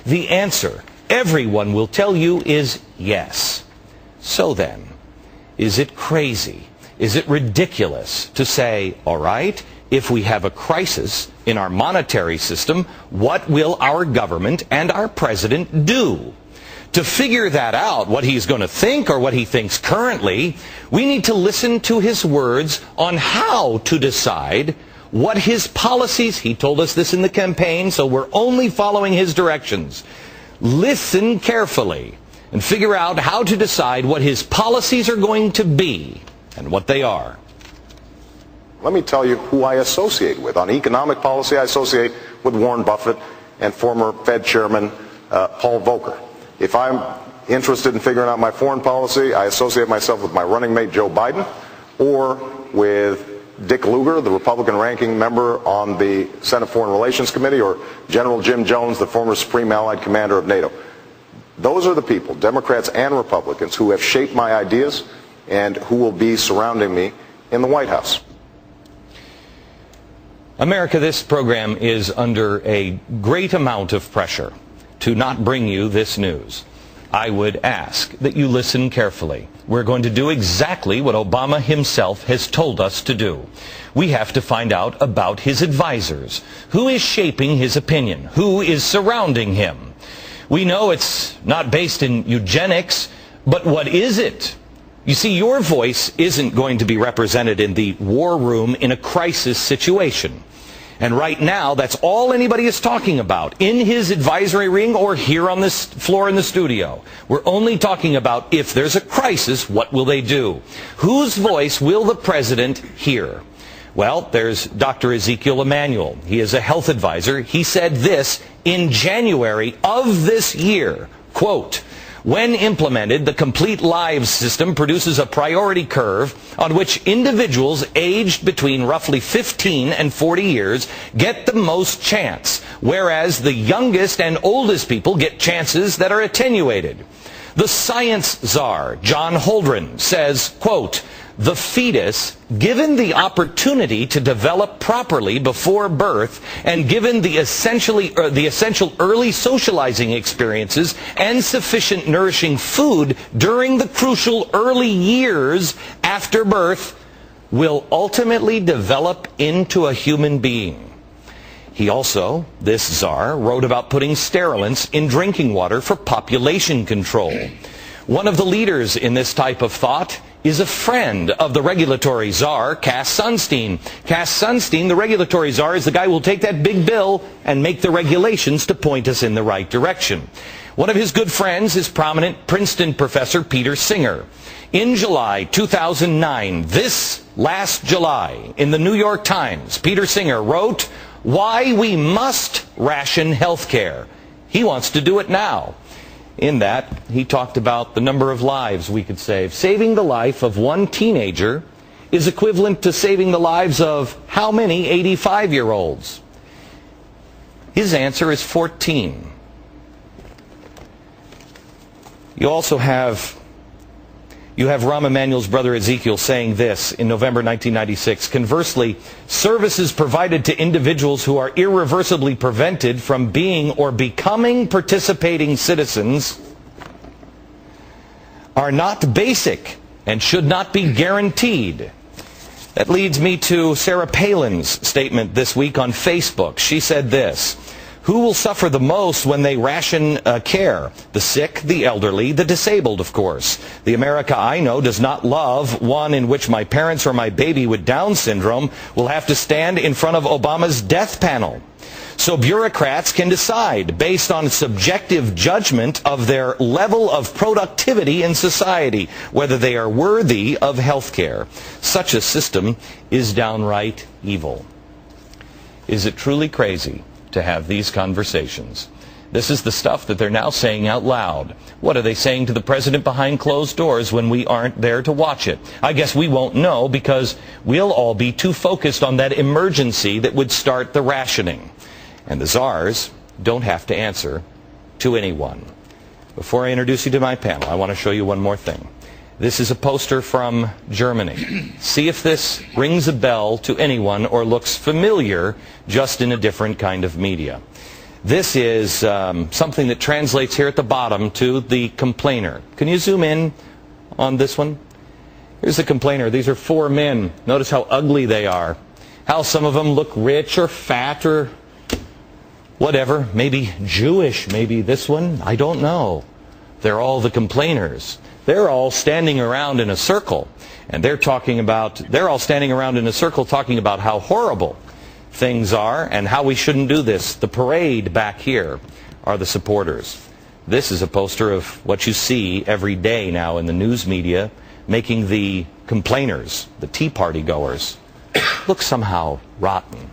The answer, everyone will tell you, is yes. So then, is it crazy? Is it ridiculous to say, all right, if we have a crisis in our monetary system, what will our government and our president do? To figure that out, what he's going to think or what he thinks currently, we need to listen to his words on how to decide what his policies, he told us this in the campaign, so we're only following his directions. Listen carefully and figure out how to decide what his policies are going to be and what they are. Let me tell you who I associate with. On economic policy, I associate with Warren Buffett and former Fed Chairman Paul Volcker. If I'm interested in figuring out my foreign policy, I associate myself with my running mate Joe Biden or with Dick Lugar, the Republican ranking member on the Senate Foreign Relations Committee, or General Jim Jones, the former Supreme Allied Commander of NATO. Those are the people, Democrats and Republicans, who have shaped my ideas and who will be surrounding me in the White House. America, this program is under a great amount of pressure to not bring you this news. I would ask that you listen carefully. We're going to do exactly what Obama himself has told us to do. We have to find out about his advisors. Who is shaping his opinion? Who is surrounding him? We know it's not based in eugenics, but what is it? You see, your voice isn't going to be represented in the war room in a crisis situation. And right now, that's all anybody is talking about, in his advisory ring or here on this floor in the studio. We're only talking about, if there's a crisis, what will they do? Whose voice will the president hear? Well, there's Dr. Ezekiel Emanuel. He is a health advisor. He said this in January of this year, quote, "When implemented, the Complete Lives system produces a priority curve on which individuals aged between roughly 15 and 40 years get the most chance, whereas the youngest and oldest people get chances that are attenuated." The science czar, John Holdren, says, quote, "The fetus, given the opportunity to develop properly before birth and given the essential early socializing experiences and sufficient nourishing food during the crucial early years after birth, will ultimately develop into a human being." He also, this czar, wrote about putting sterilants in drinking water for population control. One of the leaders in this type of thought is a friend of the regulatory czar, Cass Sunstein. Cass Sunstein, the regulatory czar, is the guy who will take that big bill and make the regulations to point us in the right direction. One of his good friends is prominent Princeton professor Peter Singer. In July 2009, this last July, in the New York Times, Peter Singer wrote, "Why we must ration health care." He wants to do it now. In that, he talked about the number of lives we could save. Saving the life of one teenager is equivalent to saving the lives of how many 85-year-olds? His answer is 14. You also have Rahm Emanuel's brother Ezekiel saying this in November 1996. Conversely, services provided to individuals who are irreversibly prevented from being or becoming participating citizens are not basic and should not be guaranteed. That leads me to Sarah Palin's statement this week on Facebook. She said this: "Who will suffer the most when they ration care? The sick, the elderly, the disabled, of course. The America I know does not love one in which my parents or my baby with Down syndrome will have to stand in front of Obama's death panel. So bureaucrats can decide, based on subjective judgment of their level of productivity in society, whether they are worthy of health care. Such a system is downright evil." Is it truly crazy to have these conversations? This is the stuff that they're now saying out loud. What are they saying to the president behind closed doors when we aren't there to watch it? I guess we won't know because we'll all be too focused on that emergency that would start the rationing. And the czars don't have to answer to anyone. Before I introduce you to my panel, I want to show you one more thing. This is a poster from Germany. See if this rings a bell to anyone or looks familiar, just in a different kind of media. This is something that translates here at the bottom to the complainer. Can you zoom in on this one? Here's the complainer. These are 4 men. Notice how ugly they are. How some of them look rich or fat or whatever. Maybe Jewish. Maybe this one. I don't know. They're all the complainers. They're all standing around in a circle. And they're all standing around in a circle talking about how horrible things are and how we shouldn't do this. The parade back here are the supporters. This is a poster of what you see every day now in the news media, making the complainers, the Tea Party goers, look somehow rotten.